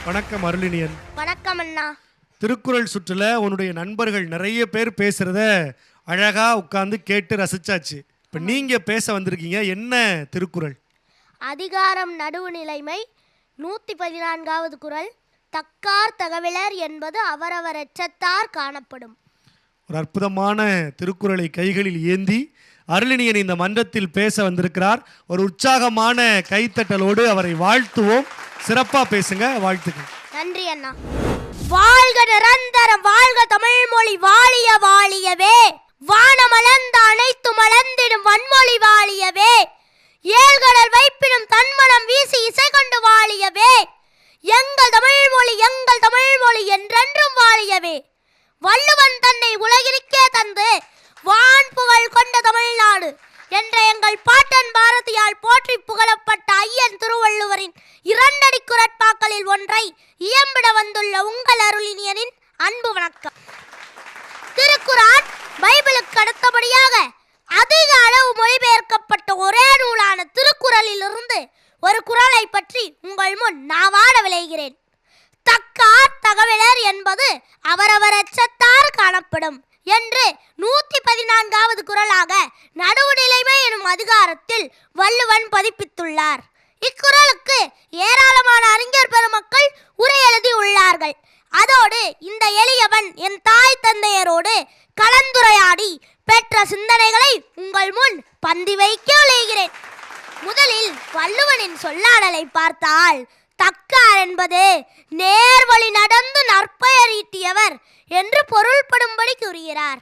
வணக்கம் அருளினியன். வணக்கம் அண்ணா. திருக்குறள் சுற்றுல உன்னுடைய நண்பர்கள் நிறைய பேர் பேசுறத அழகா உட்கார்ந்து கேட்டு ரசிச்சாச்சு. இப்ப நீங்க பேச வந்திருக்கீங்க, என்ன திருக்குறள்? அதிகாரம் நடுவுநிலைமை 114வது குறள். தக்கார் தகவிலர் என்பது அவரவர் எச்சத்தார் காணப்படும். ஒரு அற்புதமான திருக்குறளை கைகளில் ஏந்தி அருளினியன் இந்த மன்றத்தில் பேச வந்திருக்கிறார். ஒரு உற்சாகமான கைத்தட்டலோடு அவரை வாழ்த்துவோம். சிறப்பா பேசுங்க. வாழ்த்துக்கள். நன்றி அண்ணா. வாழ்க நிரந்தரம், வாழ்க தமிழ் மொழி வாழிய வாழியவே. வானமளந்த அனைத்து மலர்ந்திடும் வன்மொழி வாழியவே. ஏழ்கடல் வைப்பினும் தன்மனம் வீசி இசை கொண்டு வாழியவே. எங்கள் தமிழ் மொழி என்றென்றும் வாழியவே. வள்ளுவன் தன்னை உலகிற்கே தந்து வான் புகழ் கொண்ட தமிழ்நாடு என்ற எங்கள் பாட்டன் பாரதியால் போற்றி புகழப்பட்ட ஐயன் திருவள்ளுவரின் 2 அடி குறட்பாக்களில் ஒன்றை இயம்பிட வந்துள்ள உங்கள் அருளினியனின் அன்பு வணக்கம். திருக்குர்ஆன் பைபிளுக்கு அடுத்தபடியாக அதிக அளவு மொழிபெயர்க்கப்பட்ட ஒரே நூலான திருக்குறளில் இருந்து ஒரு குறளை பற்றி உங்கள் முன் நாவாட விளைகிறேன். தக்கார் தகவலர் என்பது அவரவர் எச்சத்தார் காணப்படும் என்று 114வது குறளாக நடுவுநிலைமை எனும் அதிகாரத்தில் வள்ளுவன் பதிப்பித்துள்ளார். இக்குறளுக்கு ஏராளமான அறிஞர் பெருமக்கள் உரை எழுதி உள்ளார்கள். அதோடு இந்த எளியவன் என் தாய் தந்தையரோடு கலந்துரையாடி பெற்ற சிந்தனைகளை உங்கள் முன் பந்தி வைக்க விளைகிறேன். முதலில் வள்ளுவனின் சொல்லாடலை பார்த்தால் தக்கார் என்பது நேர்வழி நடந்து நற்பெயர் ஈட்டியவர் என்று பொருள்படும்படி கூறுகிறார்.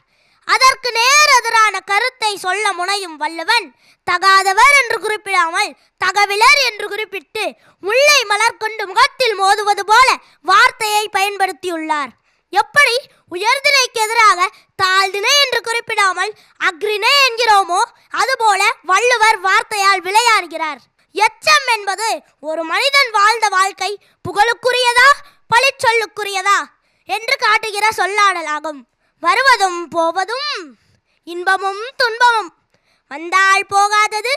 அதற்கு நேர் எதிரான கருத்தை சொல்ல முனையும் வள்ளுவன் தகாதவர் என்று குறிப்பிடாமல் தகவிலர் என்று குறிப்பிட்டு முல்லை மலர் கொண்டு முகத்தில் மோதுவது போல வார்த்தையை பயன்படுத்தியுள்ளார். எப்படி உயர்திணைக்கு எதிராக தாழ்திணை என்று குறிப்பிடாமல் அக்ரிணை என்கிறோமோ அதுபோல வள்ளுவர் வார்த்தையால் விளையாடுகிறார். எச்சம் என்பது ஒரு மனிதன் வாழ்ந்த வாழ்க்கை புகழுக்குரியதா பழிச்சொல்லுக்குரியதா என்று காட்டுகிற சொல்லாடலாகும். வருவதும் போவதும் இன்பமும் துன்பமும், வந்தால் போகாதது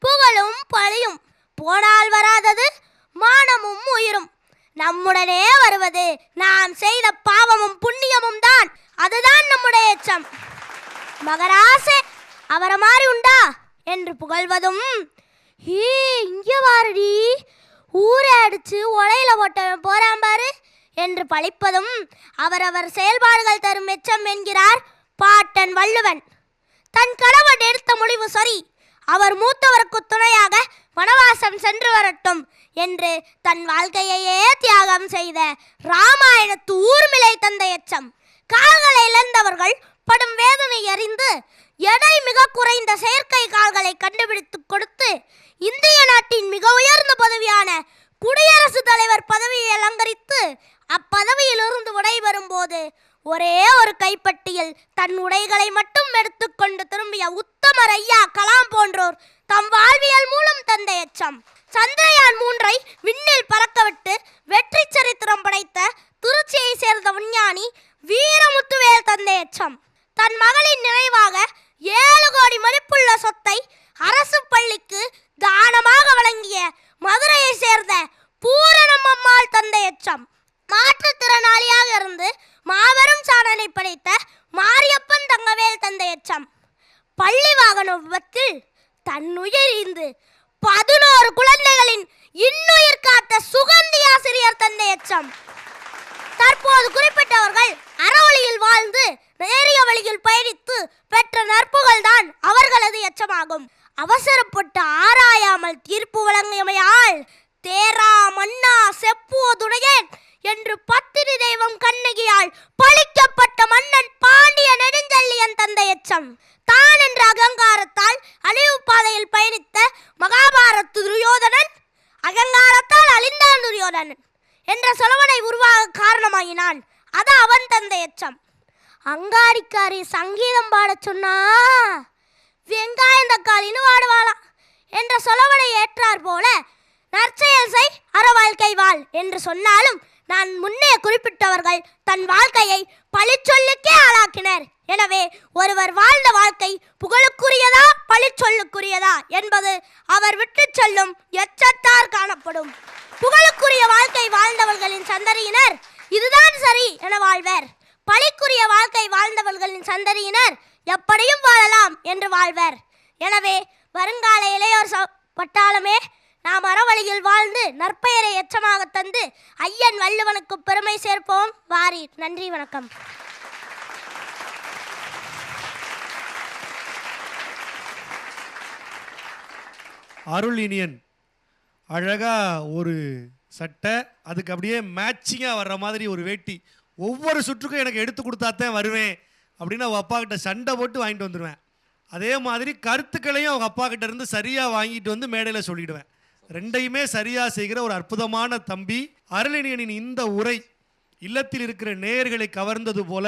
புகழும் பழியும், போனால் வராதது மானமும் உயிரும், நம்முடனே வருவது நாம் செய்த பாவமும் புண்ணியமும் தான். அதுதான் நம்முடைய எச்சம். மகராசே அவரை மாறி உண்டா என்று புகழ்வதும், இங்கே வாரடி ஊரை அடிச்சு ஒலையில போட்டவன் போறான் பாரு என்று பழிப்பதும் அவரவர் செயல்பாடுகள் தரும் எச்சம் என்கிறார் பாட்டன் வள்ளுவன். தன் கணவன் எடுத்த முடிவு சரி, அவர் மூத்தவருக்கு துணையாக வனவாசம் சென்று வரட்டும் என்று தன் வாழ்க்கையையே தியாகம் செய்த ராமாயணத்து ஊர்மிளை தந்த எச்சம். கால்களை இழந்தவர்கள் படும் வேதனை அறிந்து எடை மிக குறைந்த செயற்கை கால்களை கண்டுபிடித்து கொடுத்து இந்திய நாட்டின் மிக உயர்ந்த பதவியான குடியரசுத் தலைவர் பதவியை அலங்கரித்து அப்பதவியிலிருந்து விடைபெறும் போது ஒரே ஒரு கைப்பட்டியில் தன் உடைகளை மட்டும் எடுத்துக்கொண்டு திரும்பிய உத்தமர் ஐயா கலாம் போன்றோர் தம் வாழ்வியல் மூலம் தந்த எச்சம். சந்திரயான் 3ஐ விண்ணில் பறக்கவிட்டு வெற்றி சரித்திரம் படைத்த திருச்சியை சேர்ந்த விஞ்ஞானி வீரமுத்துவேல் தந்த எச்சம். தன் மகளின் நினைவாக 7 கோடி மதிப்புள்ள சொத்தை அரசு பள்ளிக்கு தானமாக வழங்கிய மதுரையை சேர்ந்த பூரணம் அம்மாள் தந்த எச்சம். மாற்றுத்திறனாளியாக இருந்து மாபெரும் சாதனை படைத்த மாரியப்பன் தங்கவேல் தந்த எச்சம். பள்ளி வாகன விபத்தில் தன்னுயிரிந்து 11 குழந்தைகளின் இன்னுயிர் காத்த சுகந்தி ஆசிரியர் தந்த எச்சம். தற்போது குறிப்பிட்டவர்கள் அறவழியில் வாழ்ந்து நேரிய வழியில் பயணித்து பெற்ற நற்புகழ் தான் அவர்களது எச்சமாகும். அவசரப்பட்டு ஆராயாமல் தீர்ப்பு வழங்கியமையால் தேரா மன்னா செப்புவதுடையேன் என்று பத்தினி தெய்வம் கண்ணகியால் பழிக்கப்பட்ட மன்னன் பாண்டிய நெடுஞ்செழியன் தந்த எச்சம். தான் என்ற அகங்காரத்தால் அழிவு பாதையில் பயணித்த மகாபாரத துரியோதனன் அகங்காரத்தால் அழிந்தான் துரியோதனன் என்ற சொலவனை உருவாக காரணமாகினான். அது அவன் தந்த எச்சம். அங்காடிக்காரி சங்கீதம் பாட சொன்னா வெங்காயம் தக்காளின்னு வாடுவாளாம் என்ற சொலவனை ஏற்றார் போல நற்செயல் செய் அற வாழ்க்கை வாழ் என்று சொன்னாலும் நான் முன்னே குறிப்பிட்டவர்கள் தன் வாழ்க்கையை பழிச்சொல்லுக்கே ஆளாக்கினர். எனவே ஒருவர் வாழ்ந்த வாழ்க்கை புகழுக்குரியதா பழிச்சொல்லுக்குரியதா என்பது அவர் விட்டு செல்லும் எச்சத்தார் காணப்படும். புகழுக்குரிய வாழ்க்கை வாழ்ந்தவர்களின் சந்ததியினர் இதுதான் சரி என வாழ்வர். பழிக்குரிய வாழ்க்கை வாழ்ந்தவர்களின் சந்ததியினர் எப்படியும் வாழலாம் என்று வாழ்வர். எனவே வருங்கால இளையோர் பட்டாளமே, நாம் அறவழியில் வாழ்ந்து நற்பெயரை எச்சமாக தந்து ஐயன் வள்ளுவனுக்கு பெருமை சேர்ப்போம். வாரி. நன்றி, வணக்கம். அருள் இனியன் அழகா ஒரு சட்டை, அதுக்கு அப்படியே மேட்சிங்காக வர்ற மாதிரி ஒரு வேட்டி, ஒவ்வொரு சுற்றுக்கும் எனக்கு எடுத்து கொடுத்தாத்தான் வருவேன் அப்படின்னு அவங்க அப்பா கிட்ட சண்டை போட்டு வாங்கிட்டு வந்துடுவேன். அதே மாதிரி கருத்துக்களையும் அவங்க அப்பா கிட்ட இருந்து சரியாக வாங்கிட்டு வந்து மேடையில் சொல்லிடுவேன். ரெண்டையுமே சரியாக செய்கிற ஒரு அற்புதமான தம்பி. அருளினியனின் இந்த உரை இல்லத்தில் இருக்கிற நேயர்களை கவர்ந்தது போல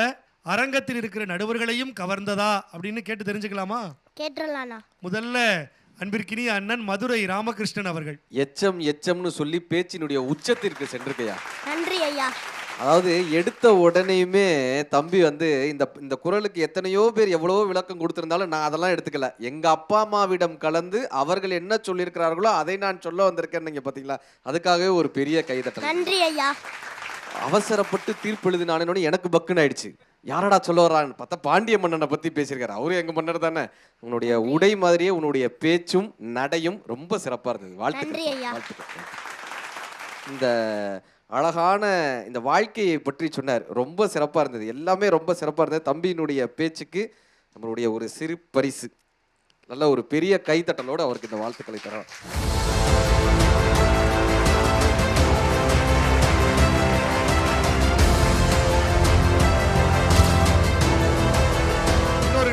அரங்கத்தில் இருக்கிற நடுவர்களையும் கவர்ந்ததா அப்படின்னு கேட்டு தெரிஞ்சுக்கலாமா? கேட்டுடலாம்ண்ணா. முதல்ல அன்பிற்கினிய அண்ணன் மதுரை ராமகிருஷ்ணன் அவர்கள். எச்சம் எச்சம்னு சொல்லி பேச்சினுடைய உச்சத்திற்கு சென்றிருக்கையா. நன்றி ஐயா. அதாவது எடுத்த உடனேயுமே தம்பி வந்து இந்த குரலுக்கு எத்தனையோ பேர் எவ்வளவோ விளக்கம் கொடுத்திருந்தாலும் நான் அதெல்லாம் எடுத்துக்கல. எங்க அப்பா அம்மாவிடம் கலந்து அவர்கள் என்ன சொல்லியிருக்கிறார்களோ அதை நான் சொல்ல வந்திருக்கேன். நீங்க பாத்தீங்களா, அதுக்காகவே ஒரு பெரிய கைதட்டல். நன்றி ஐயா. அவசரப்பட்டு தீர்ப்பு எழுதினானே எனக்கு பக்குன்னு ஆயிடுச்சு. யாரடா சொல்ல வர்றான்னு பார்த்தா பாண்டிய மன்னனை பத்தி பேசியிருக்காரு. அவரு எங்க மன்னர் தானே. உன்னுடைய உடை மாதிரியே உன்னுடைய பேச்சும் நடையும் ரொம்ப சிறப்பா இருந்தது. வாழ்த்துக்கள். இந்த அழகான இந்த வாழ்க்கையை பற்றி சொன்னார், ரொம்ப சிறப்பா இருந்தது. எல்லாமே ரொம்ப சிறப்பா இருந்தது. தம்பியினுடைய பேச்சுக்கு நம்மளுடைய ஒரு சிறு பரிசு, நல்ல ஒரு பெரிய கைத்தட்டலோடு அவருக்கு இந்த வாழ்த்துக்களை தரோம்.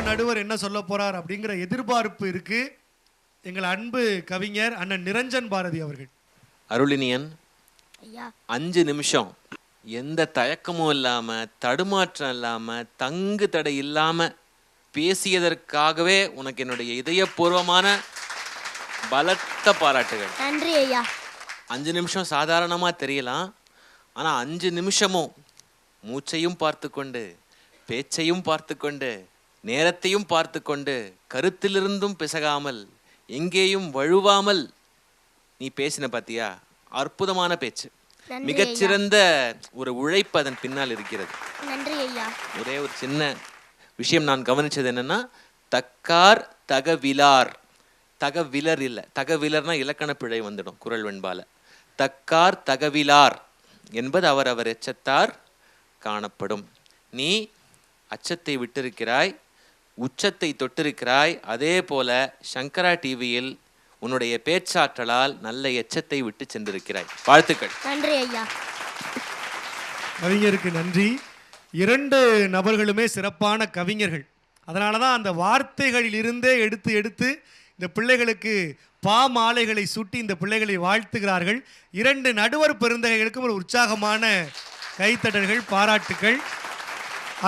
நடுவர் என்ன சொல்ல போறார் அப்படிங்கிற எதிர்பார்ப்பு இருக்கு. எங்கள் அன்பு கவிஞர் அண்ணன் நிரஞ்சன் பாரதி அவர்கள். அருளினியன் 5 நிமிஷம் எந்த தயக்கமும் இல்லாம, தடுமாற்றம் இல்லாம, தங்கு தடை இல்லாம பேசியதற்காகவே உனக்கு என்னுடைய இதயபூர்வமான பலத்த பாராட்டுகள். நன்றி ஐயா. 5 நிமிஷம் சாதாரணமா தெரியலாம், ஆனா 5 நிமிஷமும் மூச்சையும் பார்த்து கொண்டு, பேச்சையும் பார்த்து கொண்டு, நேரத்தையும் பார்த்து கொண்டு, கருத்திலிருந்தும் பிசகாமல், எங்கேயும் வழுவாமல் நீ பேசின பாத்தியா, அற்புதமான பேச்சு. மிகச்சிறந்த ஒரு உழைப்பு அதன் பின்னால் இருக்கிறது. நன்றி ஐயா. ஒரே ஒரு சின்ன விஷயம் நான் கவனிச்சது என்னன்னா, தக்கார் தகவிலார், தகவிலர் இல்லை, தகவிலர்னா இலக்கண பிழை வந்துடும் குறள் வெண்பால. தக்கார் தகவிலார் என்பது அவர் எச்சத்தார் காணப்படும். நீ அச்சத்தை விட்டிருக்கிறாய், உச்சத்தை தொட்டிருக்கிறாய். அதே போல சங்கரா டிவியில் உன்னுடைய பேச்சாற்றலால் நல்ல எச்சத்தை விட்டு சென்றிருக்கிறாய். வாழ்த்துக்கள். நன்றி ஐயா. கவிஞருக்கு நன்றி. 2 நபர்களுமே சிறப்பான கவிஞர்கள். அதனால தான் அந்த வார்த்தைகளில் இருந்தே எடுத்து இந்த பிள்ளைகளுக்கு பாமாலைகளை சூட்டி இந்த பிள்ளைகளை வாழ்த்துகிறார்கள். 2 நடுவர் பெருந்தகைகளுக்கும் ஒரு உற்சாகமான கைத்தட்டல்கள், பாராட்டுக்கள்.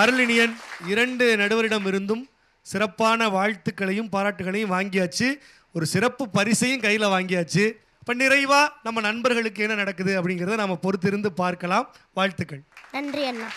அருளினியன் 2 நடுவரிடம் இருந்தும் சிறப்பான வாழ்த்துக்களையும் பாராட்டுகளையும் வாங்கியாச்சு. ஒரு சிறப்பு பரிசையும் கையில் வாங்கியாச்சு. இப்போ நிறைவாக நம்ம நண்பர்களுக்கு என்ன நடக்குது அப்படிங்கிறத நம்ம பொறுத்திருந்து பார்க்கலாம். வாழ்த்துக்கள். நன்றி அண்ணா.